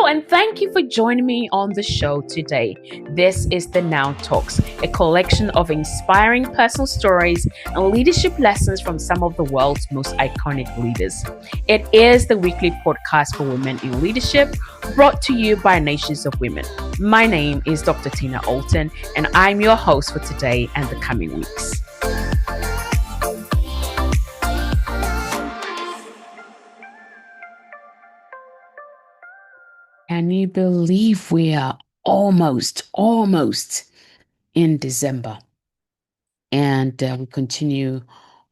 Hello, and thank you for joining me on the show today. This is the Now Talks, a collection of inspiring personal stories and leadership lessons from some of the world's most iconic leaders. It is the weekly podcast for women in leadership, brought to you by Nations of Women. My name is Dr. Tina Alton, and I'm your host for today and the coming weeks. Can you believe we are almost in December? And we continue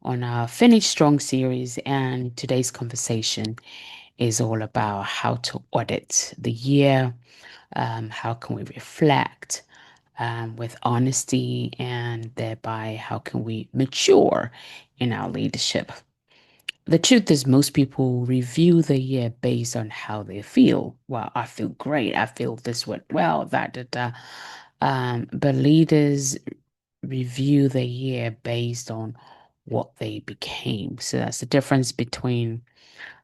on our Finish Strong series. And today's conversation is all about how to audit the year. How can we reflect with honesty, and thereby how can we mature in our leadership? The truth is, most people review the year based on how they feel. Well, I feel great. I feel this went well, that. But leaders review the year based on what they became. So that's the difference between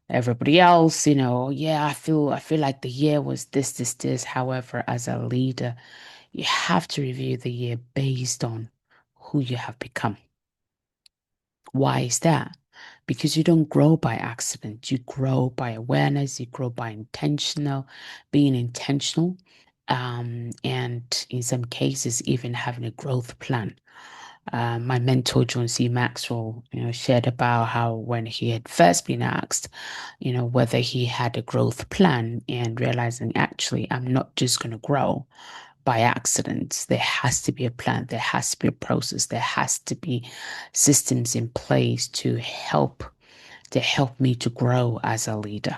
everybody else. Yeah, I feel like the year was this. However, as a leader, you have to review the year based on who you have become. Why is that? Because you don't grow by accident. You grow by awareness. You grow by being intentional, and in some cases, even having a growth plan. My mentor, John C. Maxwell, shared about how when he had first been asked, whether he had a growth plan, and realizing actually, I'm not just going to grow by accident. There has to be a plan. There has to be a process. There has to be systems in place to help me to grow as a leader.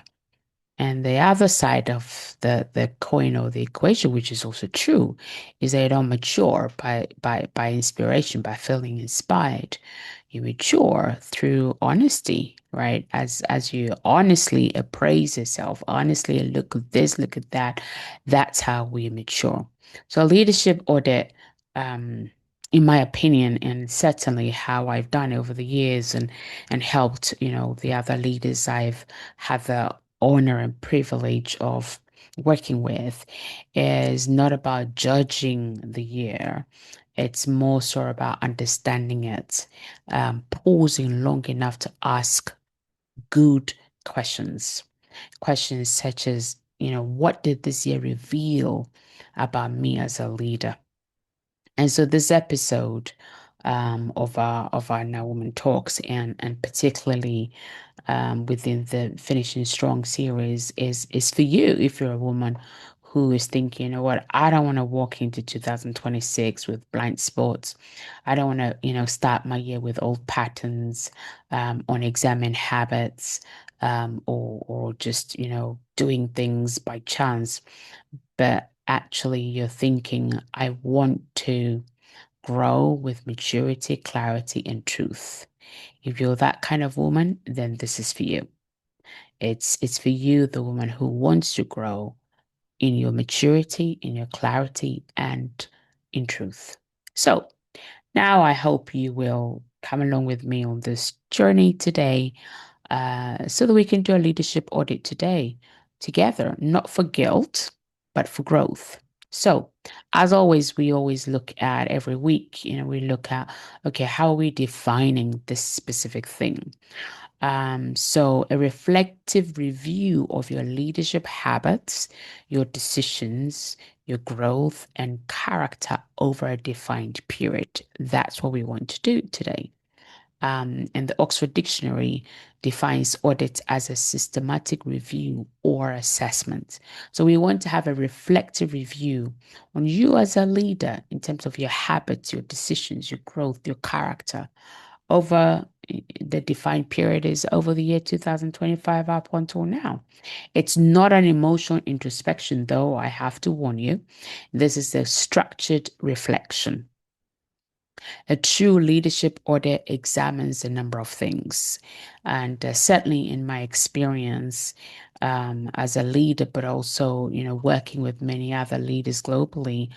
And the other side of the coin or the equation, which is also true, is that you don't mature by inspiration, by feeling inspired. You mature through honesty, right? As you honestly appraise yourself, honestly look at this, look at that. That's how we mature. So a leadership audit, in my opinion, and certainly how I've done over the years and helped, the other leaders I've had the honor and privilege of working with, is not about judging the year. It's more so about understanding it, pausing long enough to ask good questions. Questions such as, what did this year reveal about me as a leader? And so this episode of our Now Woman Talks, and particularly within the Finishing Strong series, is for you if you're a woman who is thinking, what, I don't want to walk into 2026 with blind spots. I don't want to, start my year with old patterns, unexamined habits, or just, doing things by chance. But actually you're thinking, I want to grow with maturity, clarity, and truth. If you're that kind of woman, then this is for you. It's for you, the woman who wants to grow in your maturity, in your clarity, and in truth. So now I hope you will come along with me on this journey today, so that we can do a leadership audit today together, not for guilt, but for growth. So, as always, we always look at every week, we look at, okay, how are we defining this specific thing? So a reflective review of your leadership habits, your decisions, your growth, and character over a defined period. That's what we want to do today. And the Oxford Dictionary defines audit as a systematic review or assessment. So we want to have a reflective review on you as a leader in terms of your habits, your decisions, your growth, your character over the defined period is over the year 2025 up until now. It's not an emotional introspection, though, I have to warn you. This is a structured reflection. A true leadership audit examines a number of things. And certainly in my experience as a leader, but also, working with many other leaders globally,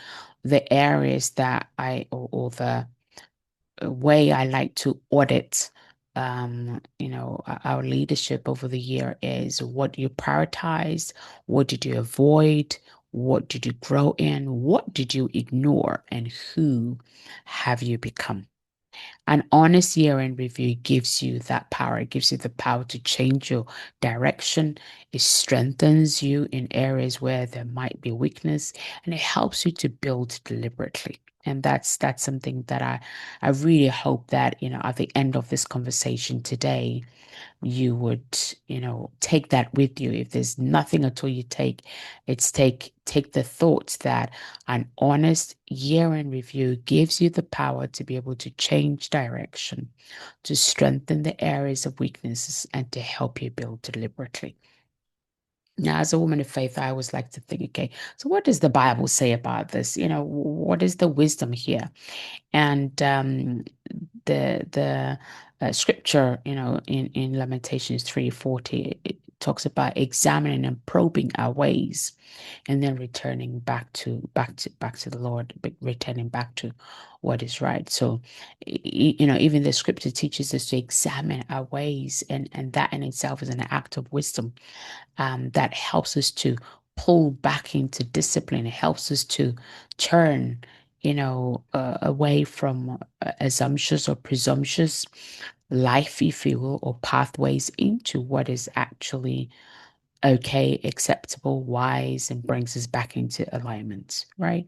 the areas that or the way I like to audit our leadership over the year is what you prioritized, what did you avoid, what did you grow in, what did you ignore, and who have you become? An honest year-end review gives you that power. It gives you the power to change your direction. It strengthens you in areas where there might be weakness, and it helps you to build deliberately. And that's something that I really hope that, at the end of this conversation today, you would, take that with you. If there's nothing at all you take, it's take the thoughts that an honest year-end review gives you the power to be able to change direction, to strengthen the areas of weaknesses, and to help you build deliberately. Now, as a woman of faith, I always like to think, okay, so what does the Bible say about this? What is the wisdom here? And the scripture, in Lamentations 3:40, it talks about examining and probing our ways, and then returning back to the Lord, returning back to what is right. So, even the scripture teaches us to examine our ways, and that in itself is an act of wisdom, that helps us to pull back into discipline. It helps us to turn, away from assumptions or presumptuous life, if you will, or pathways into what is actually okay, acceptable, wise, and brings us back into alignment, right?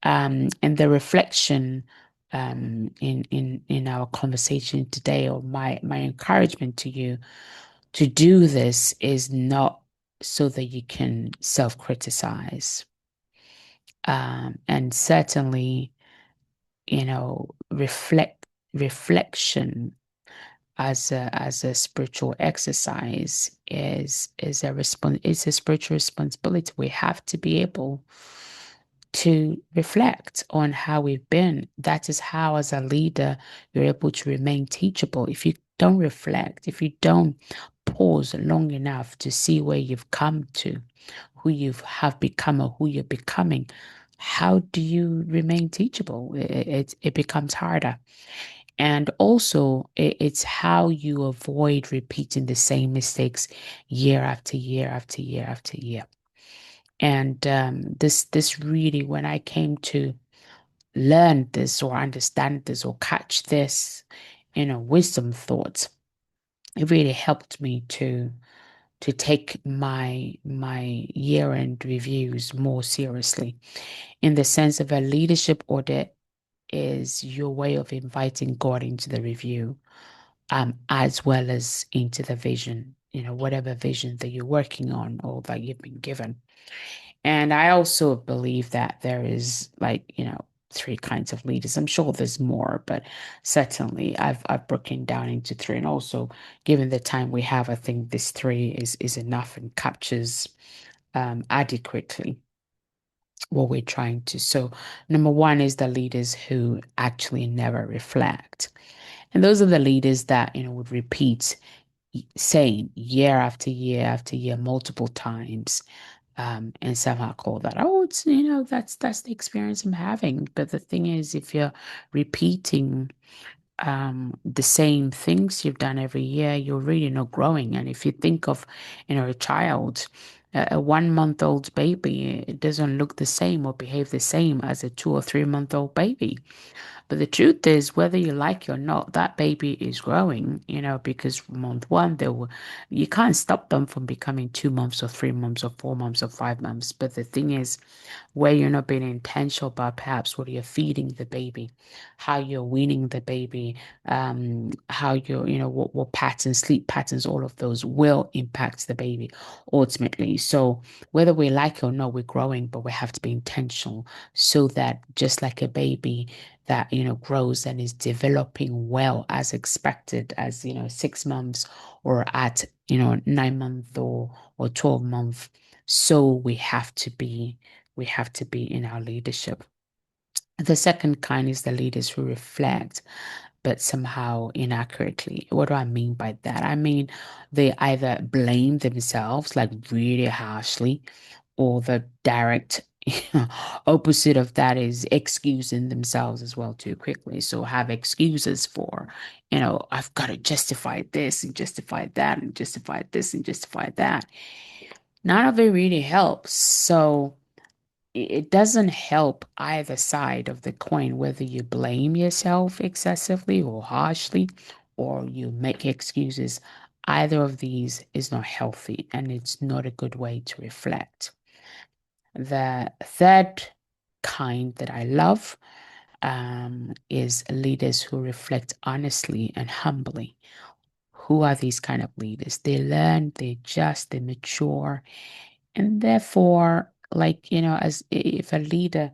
And the reflection in our conversation today, or my encouragement to you to do this, is not so that you can self-criticize. And certainly, reflection as a spiritual exercise is a spiritual responsibility. We have to be able to reflect on how we've been. That is how, as a leader, you're able to remain teachable. If you don't reflect, if you don't pause long enough to see where you've come to, who you have become, or who you're becoming, how do you remain teachable? It becomes harder. And also, it's how you avoid repeating the same mistakes year after year after year after year. And this really, when I came to learn this or understand this or catch this, wisdom thoughts, it really helped me to take my year-end reviews more seriously, in the sense of a leadership audit is your way of inviting God into the review, as well as into the vision, whatever vision that you're working on or that you've been given. And I also believe that there is, like, three kinds of leaders. I'm sure there's more, but certainly I've broken down into three. And also, given the time we have, I think this three is enough and captures adequately what we're trying to. So, number one is the leaders who actually never reflect. And those are the leaders that, would repeat saying year after year after year, multiple times, and somehow call that, oh, it's, that's the experience I'm having. But the thing is, if you're repeating the same things you've done every year, you're really not growing. And if you think of, a child, a 1-month-old baby, it doesn't look the same or behave the same as a 2 or 3-month-old baby. But the truth is, whether you like it or not, that baby is growing, because from month one, you can't stop them from becoming 2 months or 3 months or 4 months or 5 months. But the thing is, where you're not being intentional about perhaps what you're feeding the baby, how you're weaning the baby, how you're, what patterns, sleep patterns, all of those will impact the baby ultimately. So whether we like it or not, we're growing, but we have to be intentional, so that just like a baby that, grows and is developing well as expected, as, 6 months, or at, 9 month or 12 month, so we have to be in our leadership. The second kind is the leaders who reflect, but somehow inaccurately. What do I mean by that? I mean, they either blame themselves, like, really harshly, or the direct, opposite of that is excusing themselves as well too quickly. So have excuses for, I've got to justify this and justify that and justify this and justify that. None of it really helps. So it doesn't help either side of the coin, whether you blame yourself excessively or harshly, or you make excuses. Either of these is not healthy and it's not a good way to reflect. The third kind that I love is leaders who reflect honestly and humbly. Who are these kind of leaders? They learn, they adjust, they mature, and therefore, like, as if a leader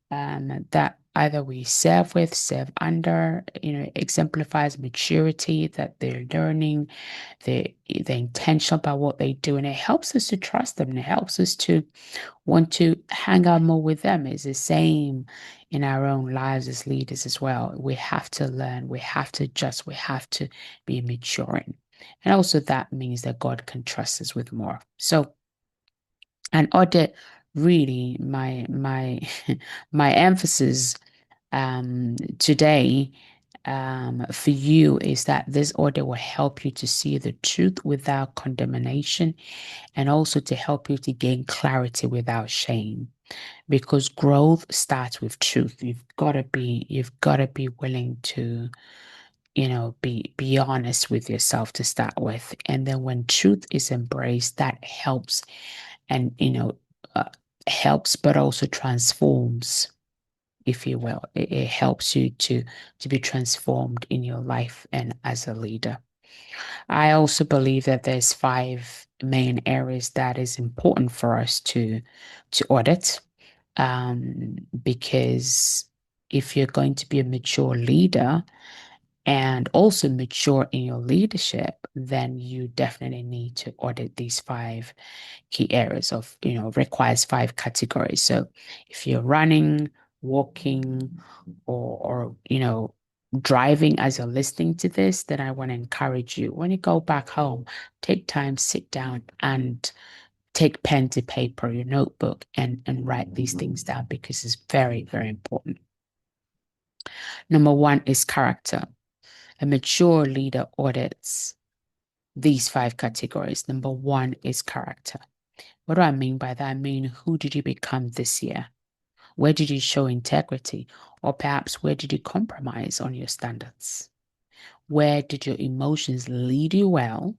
that either we serve with, serve under, exemplifies maturity, that they're learning, they're intentional about what they do, and it helps us to trust them, and it helps us to want to hang out more with them. It's the same in our own lives as leaders as well. We have to learn, we have to adjust, we have to be maturing. And also that means that God can trust us with more. So an audit, really, my my emphasis today for you is that this audit will help you to see the truth without condemnation, and also to help you to gain clarity without shame, because growth starts with truth. You've got to be willing to, be honest with yourself to start with. And then when truth is embraced, that helps, and uh, helps, but also transforms, if you will. It helps you to be transformed in your life and as a leader. I also believe that there's five main areas that is important for us to audit, because if you're going to be a mature leader and also mature in your leadership, then you definitely need to audit these five key areas of, requires five categories. So if you're running, walking, or driving as you're listening to this, then I want to encourage you, when you go back home, take time, sit down, and take pen to paper, your notebook, and write these things down, because it's very, very important. Number one is character. A mature leader audits these five categories. Number one is character. What do I mean by that? I mean, who did you become this year? Where did you show integrity? Or perhaps where did you compromise on your standards? Where did your emotions lead you well?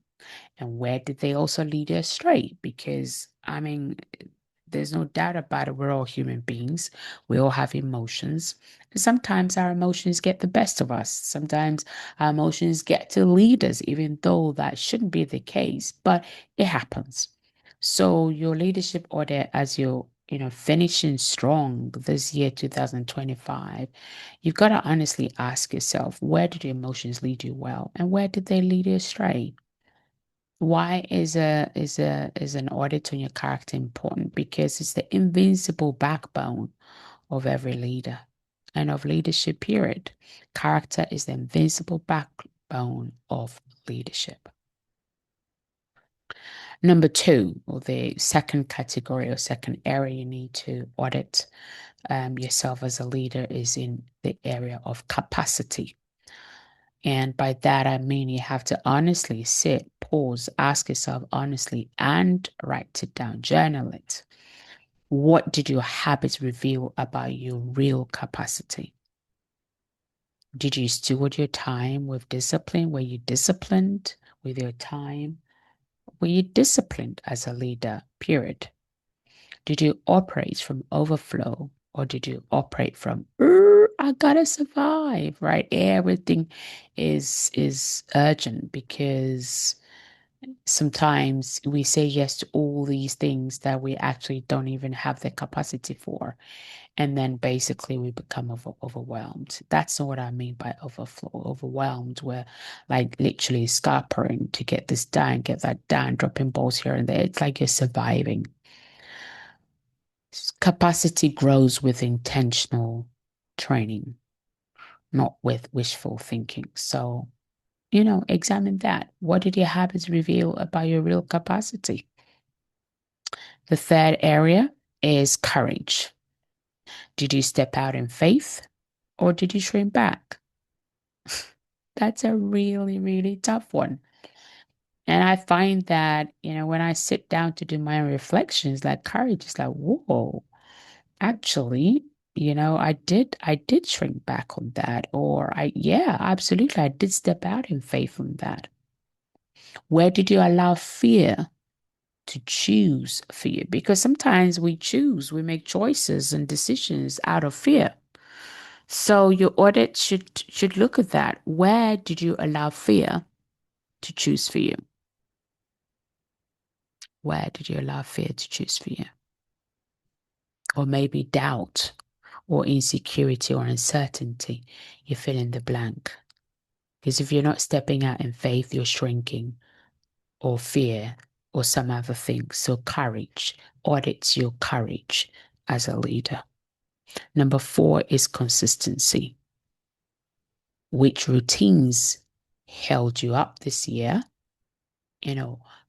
And where did they also lead you astray? Because, I mean, there's no doubt about it. We're all human beings. We all have emotions. And sometimes our emotions get the best of us. Sometimes our emotions get to lead us, even though that shouldn't be the case, but it happens. So your leadership audit, as you're, finishing strong this year, 2025, you've got to honestly ask yourself, where did your emotions lead you well? And where did they lead you astray? Why is an audit on your character important? Because it's the invincible backbone of every leader and of leadership, period. Character is the invincible backbone of leadership. Number two, or the second category or second area you need to audit yourself as a leader, is in the area of capacity. And by that, I mean you have to honestly sit, pause, ask yourself honestly, and write it down, journal it. What did your habits reveal about your real capacity? Did you steward your time with discipline? Were you disciplined with your time? Were you disciplined as a leader? Period. Did you operate from overflow, or did you operate from I gotta survive, right? Everything is urgent, because sometimes we say yes to all these things that we actually don't even have the capacity for. And then basically we become overwhelmed. That's not what I mean by overflow. Overwhelmed, where like literally scarpering to get this done, get that done, dropping balls here and there. It's like you're surviving. Capacity grows with intentional training, not with wishful thinking. So, examine that. What did your habits reveal about your real capacity? The third area is courage. Did you step out in faith or did you shrink back? That's a really, really tough one. And I find that, when I sit down to do my own reflections, like courage is like, whoa, actually, I did shrink back on that. Or yeah, absolutely, I did step out in faith on that. Where did you allow fear to choose for you? Because sometimes we make choices and decisions out of fear. So your audit should look at that. Where did you allow fear to choose for you? Where did you allow fear to choose for you? Or maybe doubt or insecurity or uncertainty. You fill in the blank. Because if you're not stepping out in faith, you're shrinking or fear or some other thing. So courage, audits your courage as a leader. Number 4 is consistency. Which routines held you up this year?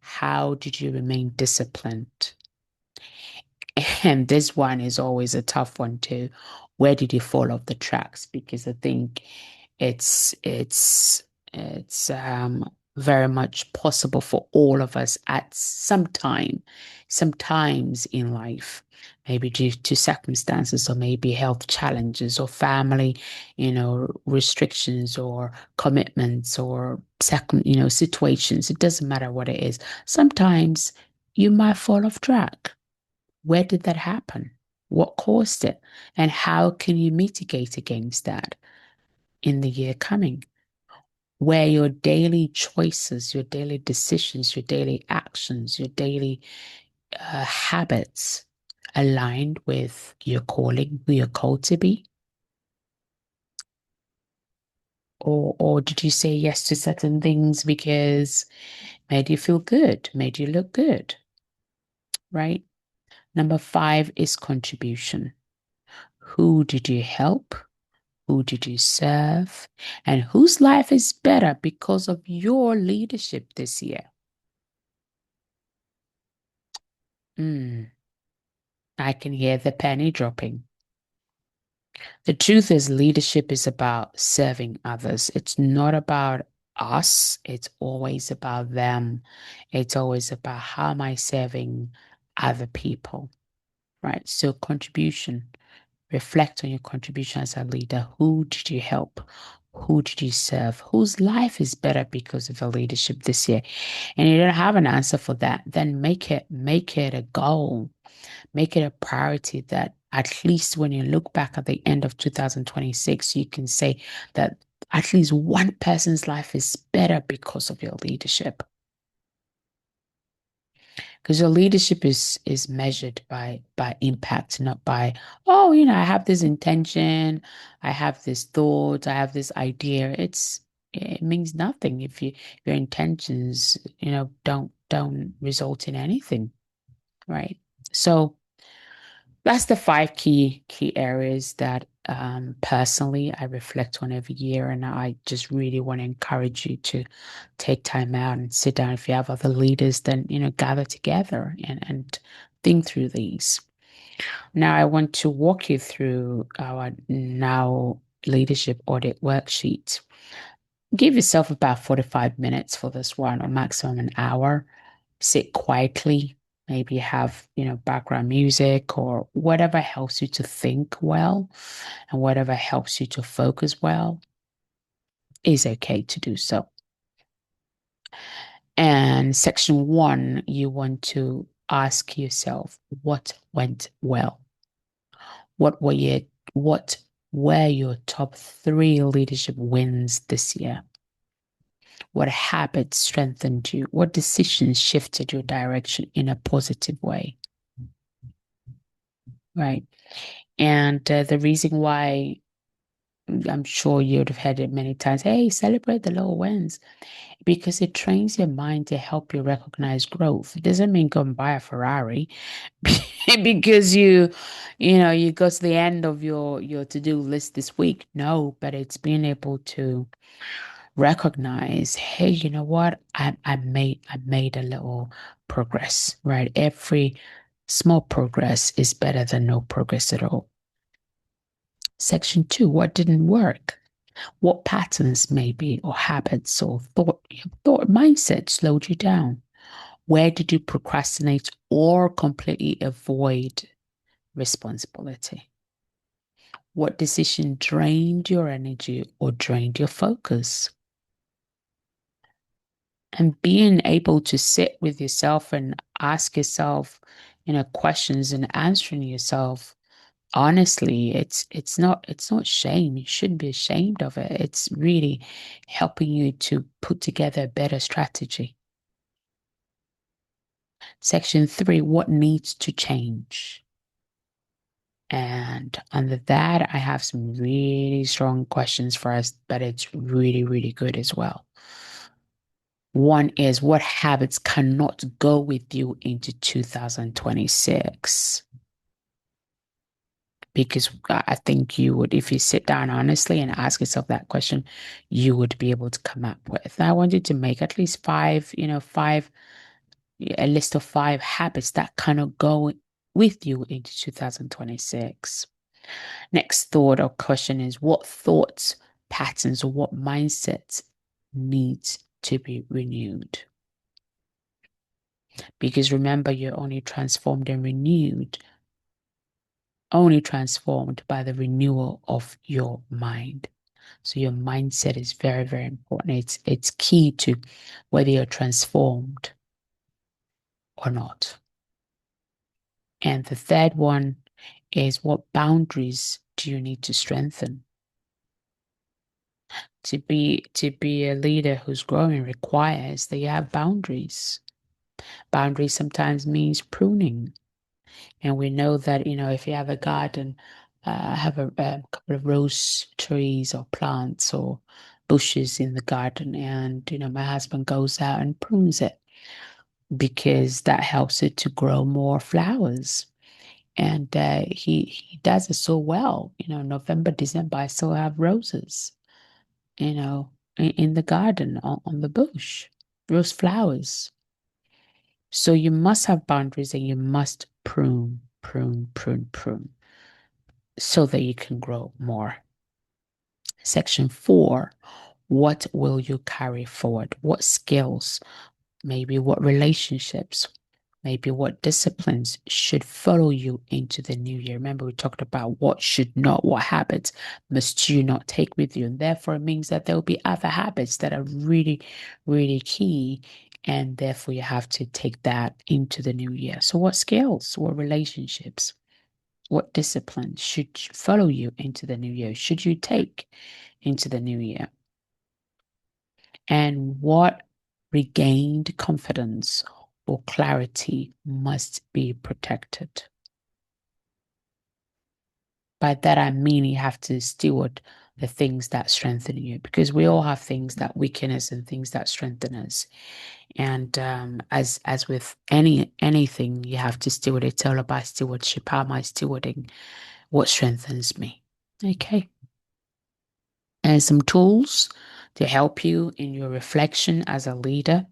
How did you remain disciplined? And this one is always a tough one too. Where did you fall off the tracks? Because I think it's very much possible for all of us at sometimes in life, maybe due to circumstances or maybe health challenges or family, restrictions or commitments or situations. It doesn't matter what it is. Sometimes you might fall off track. Where did that happen? What caused it? And how can you mitigate against that in the year coming? Where your daily choices, your daily decisions, your daily actions, your daily habits aligned with your calling, who you're called to be? Or did you say yes to certain things because made you feel good, made you look good, right? Number 5 is contribution. Who did you help? Who did you serve? And whose life is better because of your leadership this year? Mm, I can hear the penny dropping. The truth is, leadership is about serving others. It's not about us, it's always about them. It's always about how am I serving other people, right? So, contribution. Reflect on your contribution as a leader. Who did you help? Who did you serve? Whose life is better because of your leadership this year? And you don't have an answer for that, then make it a goal. Make it a priority that at least when you look back at the end of 2026, you can say that at least one person's life is better because of your leadership. Because your leadership is measured by impact, not by, oh, I have this intention, I have this thought, I have this idea. It means nothing if your intentions, don't result in anything, right? So that's the 5 key areas that personally I reflect on every year, and I just really want to encourage you to take time out and sit down. If you have other leaders, then gather together and think through these. Now I want to walk you through our now leadership audit worksheet. Give yourself about 45 minutes for this one, or maximum an hour. Sit quietly, maybe have, background music or whatever helps you to think well and whatever helps you to focus well is okay to do so. And section 1, you want to ask yourself, what went well? What were your what were your top 3 leadership wins this year? What habits strengthened you? What decisions shifted your direction in a positive way? Right. And the reason why I'm sure you'd have heard it many times, hey, celebrate the little wins, because it trains your mind to help you recognize growth. It doesn't mean go and buy a Ferrari because you go to the end of your to-do list this week. No, but it's being able to recognize, hey, you know what? I made a little progress, right? Every Small progress is better than no progress at all. Section 2, what didn't work? What patterns maybe or habits or thought mindset slowed you down? Where did you procrastinate or completely avoid responsibility? What decision drained your energy or drained your focus? And being able to sit with yourself and ask yourself, questions and answering yourself honestly, it's not shame. You shouldn't be ashamed of it. It's really helping you to put together a better strategy. Section 3, what needs to change? And under that, I have some really strong questions for us, but it's really, really good as well. One is, what habits cannot go with you into 2026? Because I think you would, if you sit down honestly and ask yourself that question, you would be able to come up with. I want you to make at least a list of 5 habits that cannot go with you into 2026. Next thought or question is, what thoughts, patterns, or what mindsets needs to be renewed? Because remember, you're only transformed by the renewal of your mind. So your mindset is very, very important. It's key to whether you're transformed or not. And the third one is, what boundaries do you need to strengthen? To be a leader who's growing requires that you have boundaries. Boundaries sometimes means pruning. And we know that, if you have a garden, have a couple of rose trees or plants or bushes in the garden, and, my husband goes out and prunes it because that helps it to grow more flowers. And he does it so well. November, December, I still have roses, in the garden on the bush, rose flowers. So you must have boundaries and you must prune, prune, prune, prune so that you can grow more. Section 4, what will you carry forward? What skills, maybe what relationships, maybe what disciplines should follow you into the new year? Remember, we talked about what should not, what habits must you not take with you. And therefore, it means that there will be other habits that are really, really key. And therefore, you have to take that into the new year. So, what skills, what relationships, what discipline should follow you into the new year? Should you take into the new year? And what regained confidence or clarity must be protected? By that, I mean you have to steward the things that strengthen you, because we all have things that weaken us and things that strengthen us. And as with anything, you have to steward it. It's all about stewardship. How am I stewarding what strengthens me? Okay. And some tools to help you in your reflection as a leader.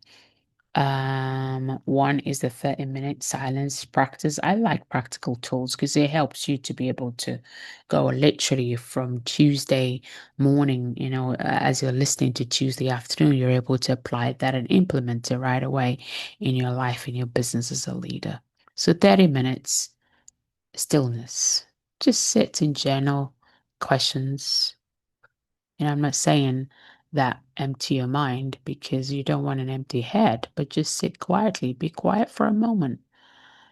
One is the 30-minute silence practice. I like practical tools because it helps you to be able to go literally from Tuesday morning, as you're listening to Tuesday afternoon, you're able to apply that and implement it right away in your life, in your business as a leader. So 30 minutes stillness. Just sit and journal questions. I'm not saying that empty your mind because you don't want an empty head, but just sit quietly. Be quiet for a moment.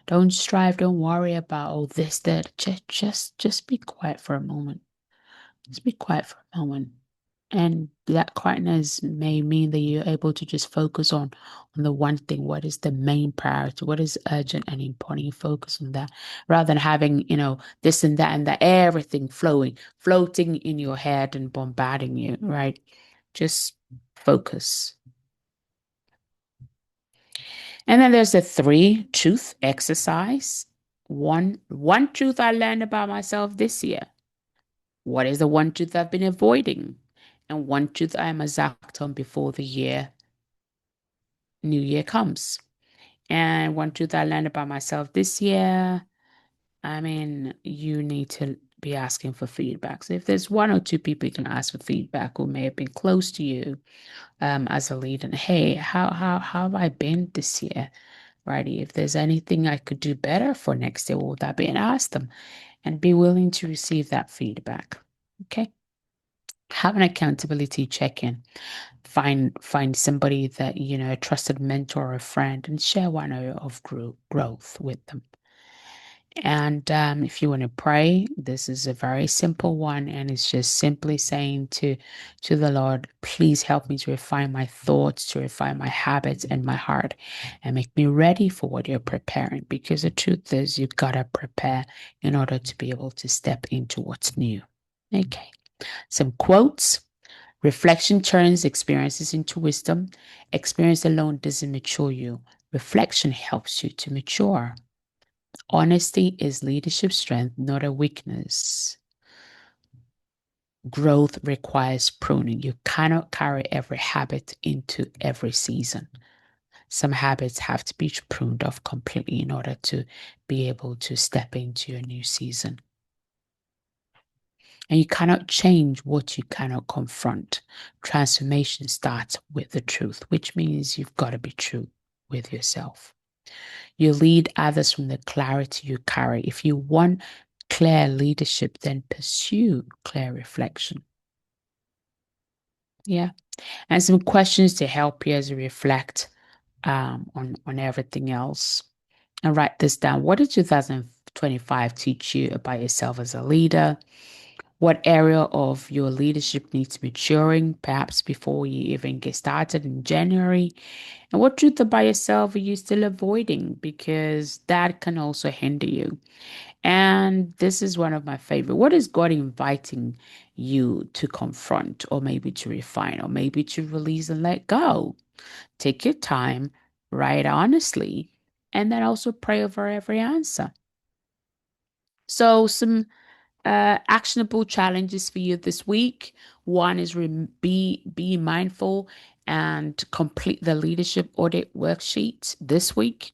Don't strive, don't worry about all this, that. Just be quiet for a moment. Just be quiet for a moment. And that quietness may mean that you're able to just focus on the one thing. What is the main priority? What is urgent and important? You focus on that rather than having, this and that, everything floating in your head and bombarding you, right? Just focus. And then there's the 3 truth exercise. One truth I learned about myself this year. What is the one truth I've been avoiding? And one truth I must act on before the new year comes. And one truth I learned about myself this year, I mean, you need to be asking for feedback. So if there's one or two people you can ask for feedback who may have been close to you as a leader, and hey, how have I been this year? Righty. If there's anything I could do better for next year, what would that be? And ask them and be willing to receive that feedback. Okay. Have an accountability check-in. Find somebody that, a trusted mentor or a friend, and share one area of growth with them. And if you want to pray, this is a very simple one, and it's just simply saying to the Lord, please help me to refine my thoughts, to refine my habits and my heart, and make me ready for what you're preparing. Because the truth is, you gotta prepare in order to be able to step into what's new. Okay, some quotes. Reflection turns experiences into wisdom. Experience alone doesn't mature you. Reflection helps you to mature. Honesty is leadership strength, not a weakness. Growth requires pruning. You cannot carry every habit into every season. Some habits have to be pruned off completely in order to be able to step into a new season. And you cannot change what you cannot confront. Transformation starts with the truth, which means you've got to be true with yourself. You lead others from the clarity you carry. If you want clear leadership, then pursue clear reflection. Yeah. And some questions to help you as you reflect on everything else. And write this down. What did 2025 teach you about yourself as a leader? What area of your leadership needs maturing, perhaps before you even get started in January? And what truth about yourself are you still avoiding? Because that can also hinder you. And this is one of my favorite. What is God inviting you to confront, or maybe to refine, or maybe to release and let go? Take your time, write honestly, and then also pray over every answer. So, some actionable challenges for you this week. One is be mindful and complete the leadership audit worksheet this week.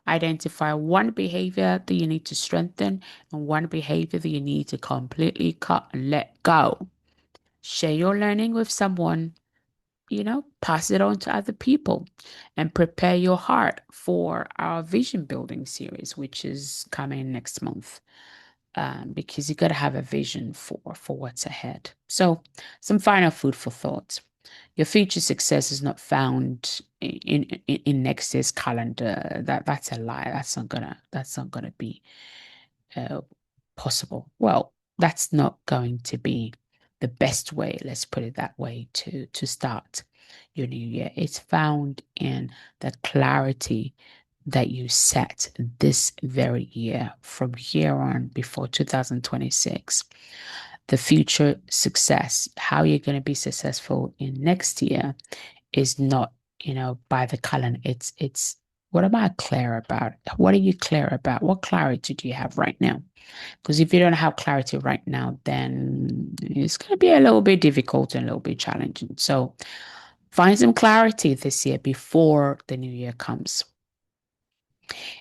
Identify one behavior that you need to strengthen and one behavior that you need to completely cut and let go. Share your learning with someone, pass it on to other people, and prepare your heart for our vision building series, which is coming next month. Because you got to have a vision for what's ahead. So, some final food for thought. Your future success is not found in next year's calendar. That's a lie. That's not gonna be uh, possible. Well, that's not going to be the best way. Let's put it that way to start your new year. It's found in the clarity that you set this very year from here on before 2026. The future success, how you're going to be successful in next year, is not, by the calendar. It's what am I clear about? What are you clear about? What clarity do you have right now? Because if you don't have clarity right now, then it's going to be a little bit difficult and a little bit challenging. So find some clarity this year before the new year comes.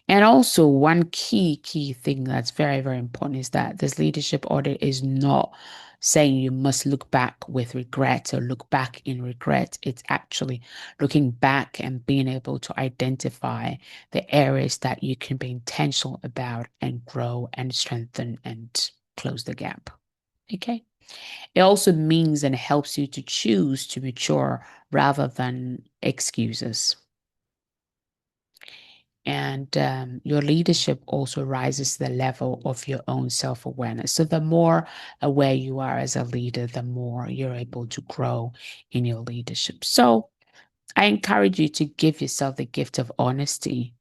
And also, one key thing that's very, very important is that this leadership audit is not saying you must look back with regret or look back in regret. It's actually looking back and being able to identify the areas that you can be intentional about and grow and strengthen and close the gap. Okay. It also means and helps you to choose to mature rather than excuses. And your leadership also rises to the level of your own self-awareness. So the more aware you are as a leader, the more you're able to grow in your leadership. So I encourage you to give yourself the gift of honesty,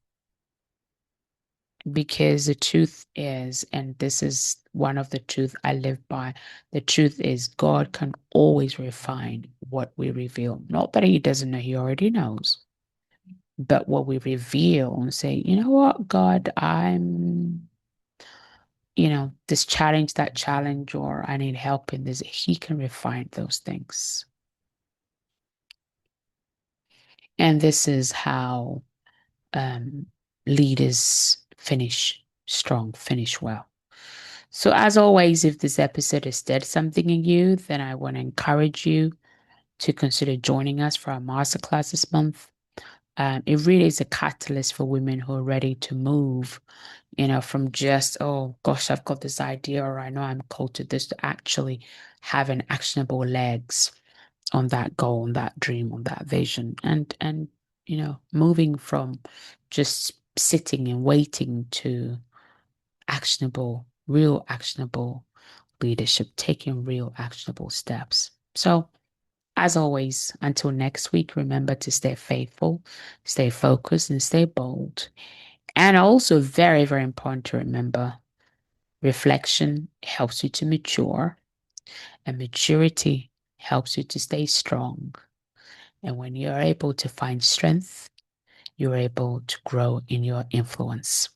because the truth is, and this is one of the truth I live by, the truth is God can always refine what we reveal. Not that he doesn't know, he already knows. But what we reveal and say, you know what, God, this challenge, that challenge, or I need help in this, he can refine those things. And this is how leaders finish strong, finish well. So as always, if this episode has stirred something in you, then I want to encourage you to consider joining us for our masterclass this month. It really is a catalyst for women who are ready to move, from just, oh gosh, I've got this idea, or I know I'm called to this, to actually having actionable legs on that goal, on that dream, on that vision, and moving from just sitting and waiting to actionable, real actionable leadership, taking real actionable steps. So, as always, until next week, remember to stay faithful, stay focused, and stay bold. And also, very, very important to remember, reflection helps you to mature, and maturity helps you to stay strong. And when you're able to find strength, you're able to grow in your influence.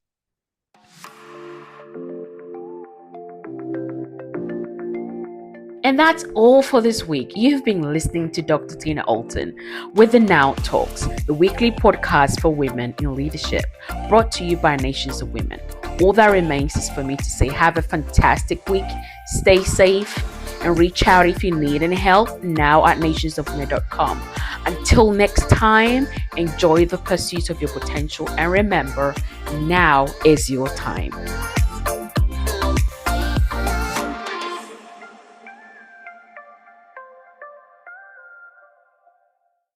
And that's all for this week. You've been listening to Dr. Tina Alton with the Now Talks, the weekly podcast for women in leadership, brought to you by Nations of Women. All that remains is for me to say have a fantastic week, stay safe, and reach out if you need any help now at nationsofwomen.com. Until next time, enjoy the pursuit of your potential, and remember, now is your time.